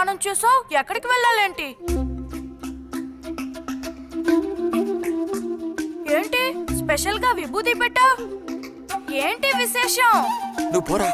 స్నానం చేసావు, ఎక్కడికి వెళ్ళాలేంటి? ఏంటి స్పెషల్ గా విభూతి పెట్టా? ఏంటి విశేషం? నువ్వు పోరా.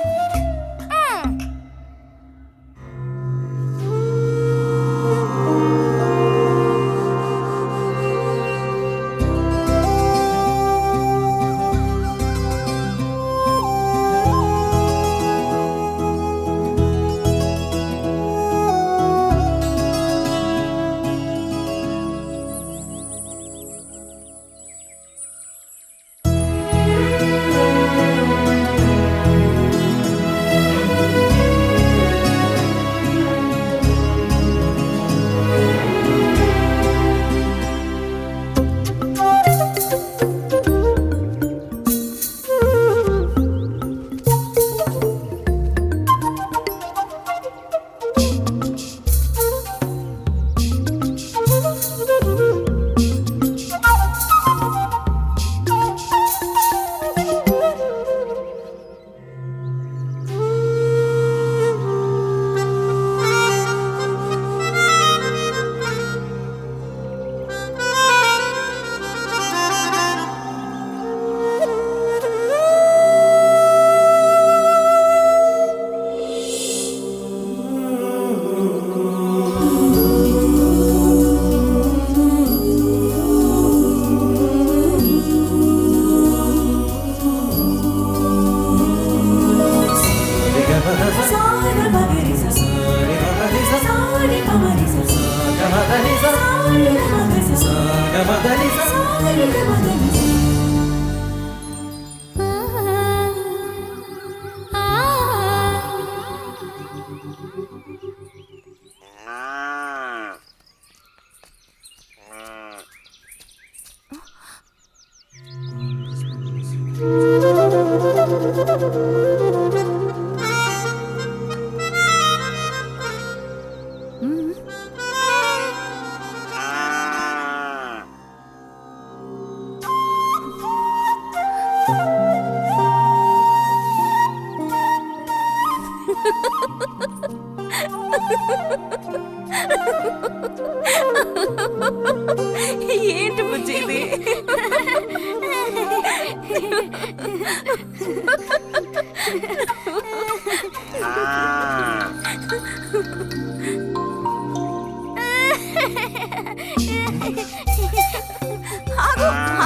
ఏంటి బుజ్జి ఇది?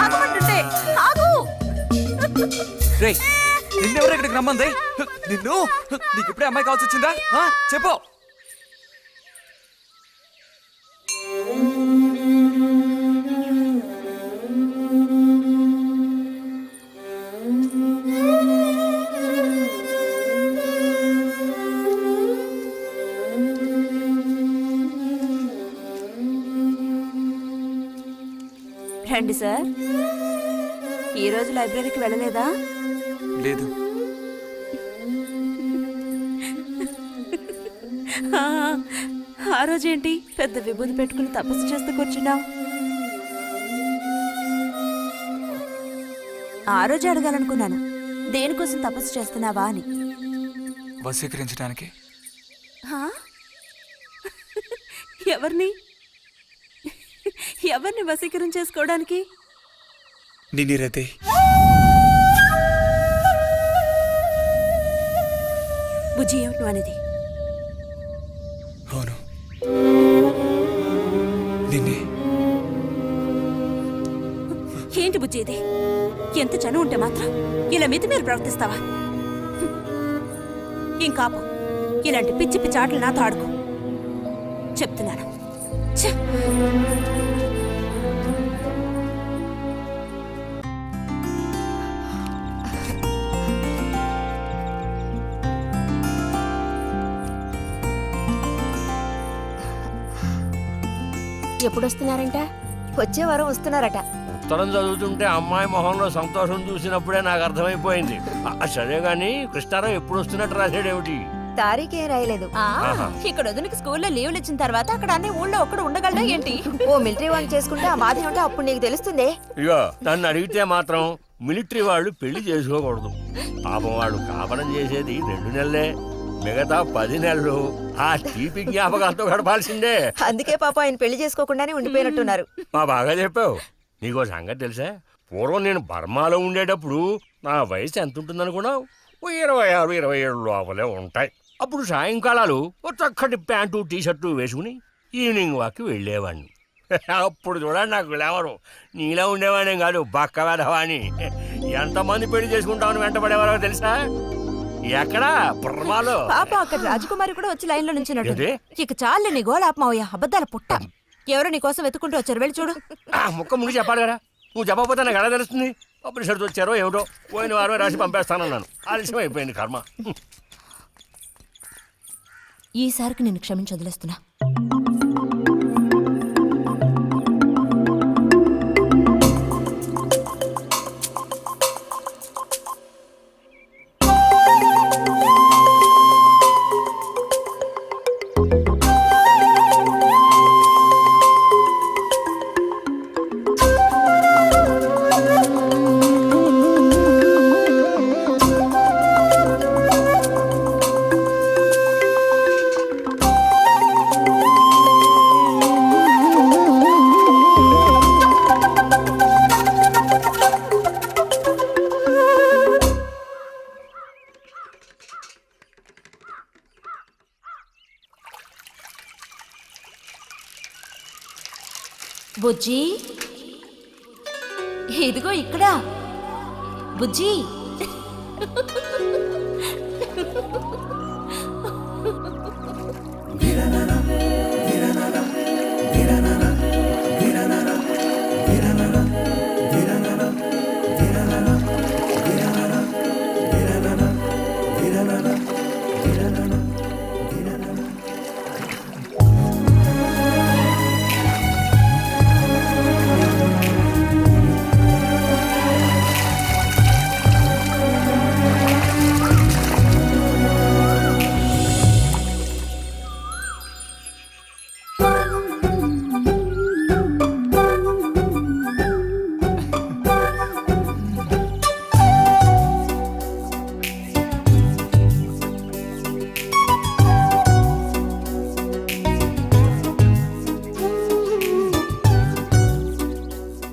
ఆగమంటుంటే ఆగు. రేయ్, నిన్నెవరు ఇక్కడికి రమ్మంది? నిన్ను నీకు ఇప్పుడే అమ్మాయి కావాల్సి వచ్చిందా? చెప్పు. రండి సార్. ఈరోజు లైబ్రరీకి వెళ్ళలేదా? లేదు. ఆ రోజేంటి పెద్ద విభూతి పెట్టుకుని తపస్సు చేస్తూ కూర్చున్నావు? ఆ రోజు అడగాలనుకున్నాను, దేనికోసం తపస్సు చేస్తున్నావా అని. వశీకరించడానికి. ఎవరిని ఎవరిని వశీకరణ చేసుకోవడానికి? నిన్నిరతే. బుజ్జి, ఏమిటి అనేది? అవును, నిన్నే. ఏంటి బుజ్జి ఇది? ఎంత చనువు ఉంటే మాత్రం ఇలా మితి మీరు ప్రవర్తిస్తావా? ఇంకాపు, ఇలాంటి పిచ్చి పిచ్చి ఆటలు నాతో ఆడుకో చెప్తున్నాను. ఎప్పుడొస్తున్నారంట? వచ్చే వారం వస్తున్నారట. ఉత్తరం చదువుతుంటే అమ్మాయి మొహంలో సంతోషం చూసినప్పుడే నాకు అర్థమైపోయింది. సరే గాని కృష్ణారావు ఎప్పుడు వస్తున్నట్టు రాశాడేమిటి? తారీఖే రాయలేదు. ఇక్కడ వదినకి స్కూల్లో లీవ్లు ఇచ్చిన తర్వాత అక్కడ అన్ని ఊళ్ళో ఒక్కడు ఉండగలడా ఏంటి? ఓ మిలిటరీ వాళ్ళు చేసుకుంటే ఆ బాధ ఏమిటో అప్పుడు నీకు తెలుస్తుంది. ఇగో నన్ను అడిగితే మాత్రం మిలిటరీ వాళ్ళు పెళ్లి చేసుకోకూడదు. పాపం వాళ్ళు కాపడం చేసేది 2 నెలలే. మిగతా 10 నెలలు ఆ తీపి జ్ఞాపకాలతో గడపాల్సిందే. అందుకే పాప ఆయన పెళ్లి చేసుకోకుండానే ఉండిపోయినట్టున్నారు. బాగా చెప్పావు. నీకో సంగతి తెలుసా, పూర్వం నేను బర్మాలో ఉండేటప్పుడు నా వయసు ఎంత ఉంటుందనుకున్నావు? 26-27 లోపలే ఉంటాయి. అప్పుడు సాయంకాలాలు ఓ చక్కటి ప్యాంటు టీషర్టు వేసుకుని ఈవినింగ్ వాక్కి వెళ్ళేవాడిని. అప్పుడు చూడండి నాకు గ్లామరు. నీలా ఉండేవాడిని కాదు, బక్క వేధవాణి. ఎంతమంది పెళ్లి చేసుకుంటామని వెంటపడేవారో తెలుసా? ఎక్కడా? బర్మాలో. పాప అక్కడ రాజకుమారి కూడా వచ్చి లైన్ లో నుంచున్నట్టు. ఏంటి? ఇక చాలు నీ గోళ ఆపమావయ్య, అబద్ధాల పుట్ట. ఎవరో నీ కోసం వెతుకుంటూ వచ్చారు, వెళ్ళి చూడు. ముక్క ముందు చెప్పాలి కదా, నువ్వు చెప్పకపోతే నాకు ఎలా తెలుస్తుంది? పబ్లిషర్స్ వచ్చారో ఏమిటో, పోయిన వారమే రాసి పంపేస్తానన్నాను. ఆలస్యం అయిపోయింది కర్మ. ఈసారికి నేను క్షమించి వదిలేస్తున్నా. బుజ్జి, ఇదిగో ఇక్కడ. బుజ్జి,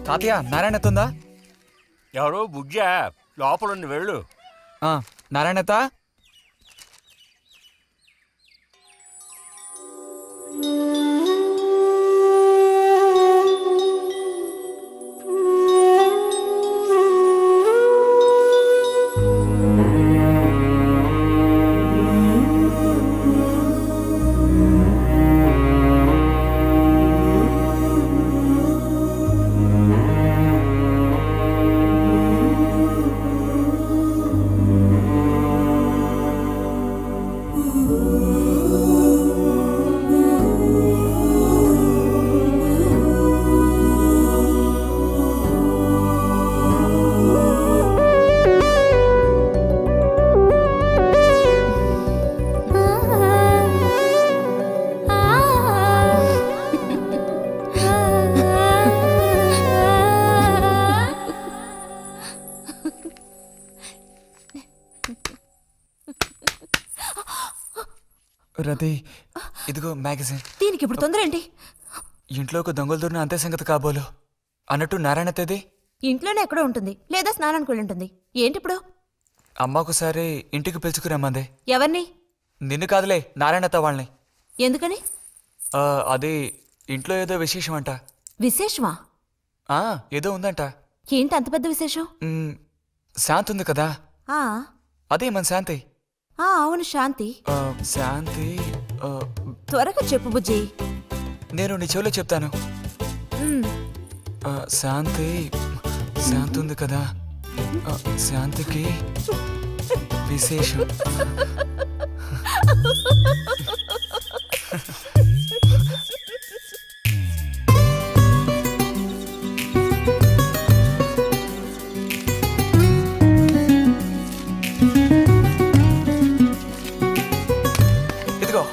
తాతయ్య నారాయణతుందా? ఎవరు? బుజ్జా లోపలుండి వెళ్ళు. నారాయణత. రతి, ఇదిగో మ్యాగజైన్. దీనికి ఇప్పుడు తొందర ఏంటి? ఇంట్లో ఒక దొంగలు దూరిన అంతే సంగతి కాబోలు. అన్నట్టు నారాయణతది ఇంట్లోనే ఎక్కడో ఉంటుంది, లేదా స్నానానికి వెళ్ళి ఉంటుంది. ఏంటి ఇప్పుడు? అమ్మకుసారి ఇంటికి పిలుచుకురమ్మంది. ఎవరిని? నిన్ను కాదులే, నారాయణత వాళ్ళని. ఎందుకని? అది ఇంట్లో ఏదో విశేషం అంట. విశేషమా? ఏదో ఉందంట. ఏంటి అంత పెద్ద విశేషం? శాంతి ఉంది కదా, ఆ అదే మన శాంతి. అవును, శాంతి. శాంతి త్వరగా చెప్పు బుజ్జి. నేను నీ చెవిలో చెప్తాను. శాంతి శాంతి ఉంది కదా, శాంతికి విశేషం. ఇదిగో.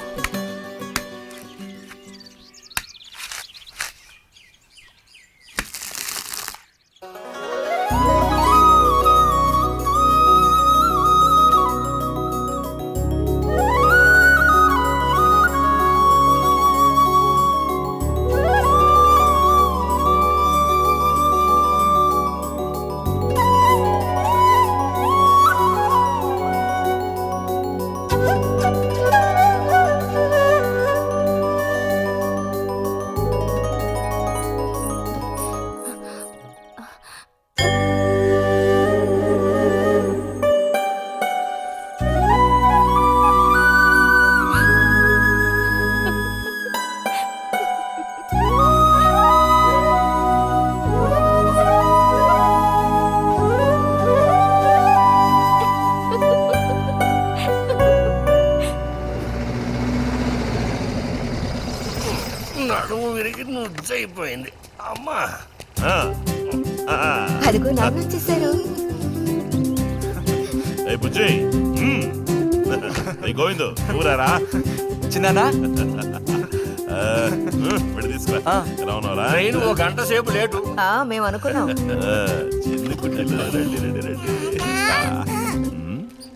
నడుము విరిగి నుజ్జైపోయింది అమ్మా. అదిగో నాన్న వచ్చేసారు. బుజ్జి గోవిందు ఊరారా చిన్నానా పెట్టి తీసుకురా. ఎలా ఉన్నారా? ట్రైన్ 1 గంట సేపు లేటు. మేము అనుకున్నాం. చిన్ని కుట్టెలు, రండి రండి రండి.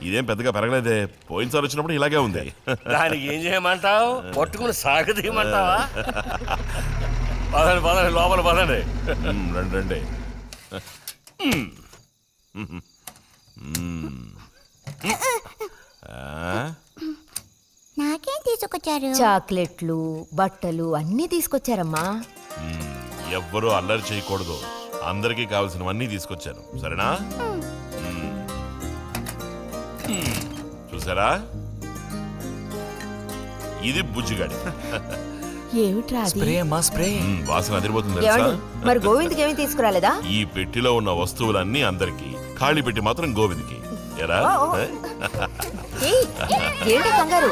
ఇదేం పెద్దగా పెరగలేదే, పోయినసారి వచ్చినప్పుడు ఇలాగే ఉంది. దానికి ఏం చేయమంటావు? పట్టుకుని సాగదీయమంటావా? పదండి పదండి, లోపల పదండి. రండి రండి. నాకేం తీసుకొచ్చారు? చాక్లెట్లు, బట్టలు అన్నీ తీసుకొచ్చారమ్మా. ఎవ్వరూ అల్లరి చేయకూడదు. అందరికీ కావాల్సినవన్నీ తీసుకొచ్చాను, సరేనా? చూసారా, ఇది బుజ్జిగాడి. ఏమిట్రా అది? స్ప్రే అమ్మా స్ప్రే. వాసన అదిరిపోతుంది తెలుసా? ఏమండి, మరి గోవింద్కి ఏమీ తీసుకురాలేదా? ఈ పెట్టిలో ఉన్న వస్తువులన్నీ అందరికి, ఖాళీ పెట్టి మాత్రం గోవింద్కి. ఎరా ఏయ్, ఏంటి కంగారు?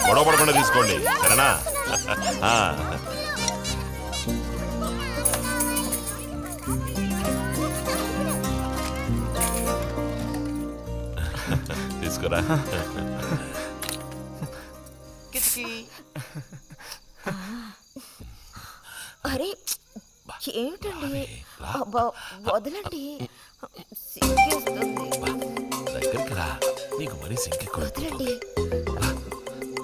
గొడవ పడకుండా తీసుకోండి, సరేనా? తీసుకురా. అరే ఏమిటండి, అబ్బా, వదలండి, సిగ్గేస్తుంది. దగ్గరికి రా, నీకు మరీ సింకెక్కువ. వదలండి.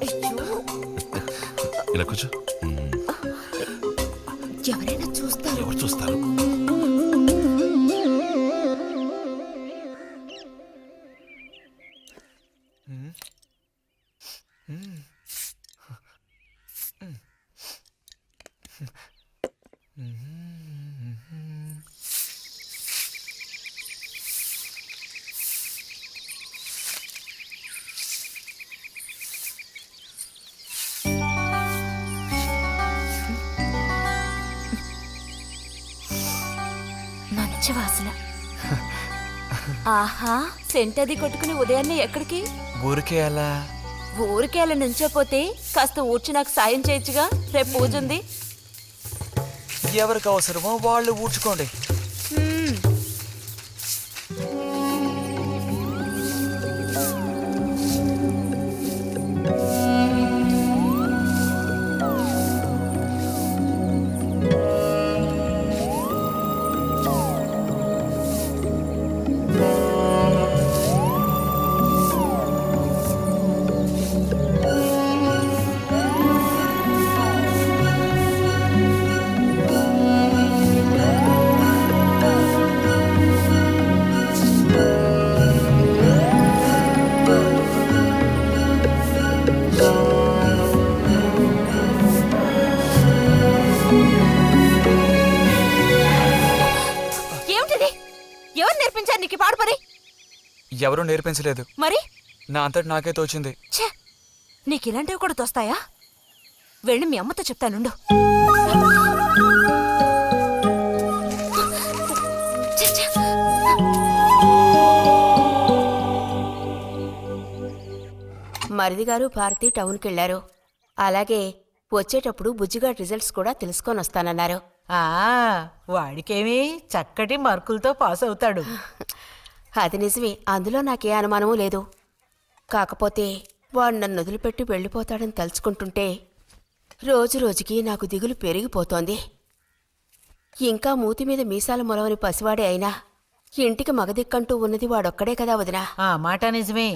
అయ్యో, ఇలా కూర్చో. ఎవరైనా చూస్తారు. ఎవరు చూస్తారు? మంచి వాసన. ఆహా, సెంట్ అది కొట్టుకుని ఉదయాన్నే ఎక్కడికి? ఊరికే అలా. ఊరికే అలా నుంచోపోతే కాస్త ఊడ్చి నాకు సాయం చేయొచ్చుగా, రేపు పూజ ఉంది. ఎవరికి అవసరమో వాళ్ళు ఊడ్చుకోండి. నీకు పాడు పని ఎవరూ నేర్పించలేదు, మరి నా అంతటి నాకే తోచింది. ఛే, నీకు ఇలాంటివి కూడా తోస్తాయా? వెళ్ళి మీ అమ్మతో చెప్తానుండు. మరిది గారు భారతి టౌన్కి వెళ్లారు. అలాగే వచ్చేటప్పుడు బుజ్జిగాడి రిజల్ట్స్ కూడా తెలుసుకొని వస్తానన్నారు. వాడికేమీ చక్కటి మార్కులతో పాస్ అవుతాడు. అది నిజమే, అందులో నాకే అనుమానమూ లేదు. కాకపోతే వాడు నన్ను వదిలిపెట్టి వెళ్ళిపోతాడని తలుచుకుంటుంటే రోజు రోజుకి నాకు దిగులు పెరిగిపోతోంది. ఇంకా మూతి మీద మీసాల మొలవని పసివాడే అయినా ఇంటికి మగదిక్కంటూ ఉన్నది వాడొక్కడే కదా వదినా. ఆ మాట నిజమే.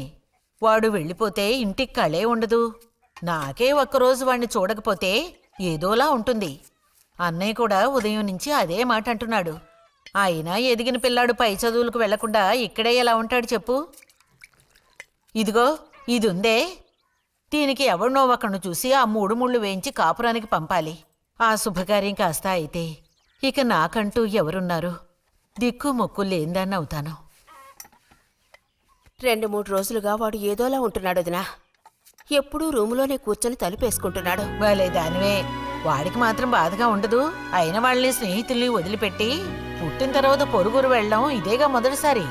వాడు వెళ్ళిపోతే ఇంటికి కళే ఉండదు. నాకే ఒక్కరోజు వాణ్ణి చూడకపోతే ఏదోలా ఉంటుంది. అన్నయ్య కూడా ఉదయం నుంచి అదే మాట అంటున్నాడు. అయినా ఎదిగిన పిల్లాడు పై చదువులకు వెళ్లకుండా ఇక్కడే ఎలా ఉంటాడు చెప్పు? ఇదిగో ఇదుందే, దీనికి ఎవరినో ఒకరిని చూసి ఆ 3 ముళ్ళు వేయించి కాపురానికి పంపాలి. ఆ శుభకార్యం కాస్త అయితే ఇక నాకంటూ ఎవరున్నారు? దిక్కు మొక్కు లేందాన్ని అవుతాను. 2-3 రోజులుగా వాడు ఏదోలా ఉంటున్నాడు వదినా. ఎప్పుడూ రూములోనే కూర్చొని తలుపేసుకుంటున్నాడు. భలే దానివే, వాడికి మాత్రం బాధగా ఉండదు. అయిన వాళ్ళని స్నేహితుల్ని వదిలిపెట్టి పుట్టిన తర్వాత పొరుగురు వెళ్ళడం ఇదేగా మొదటిసారి.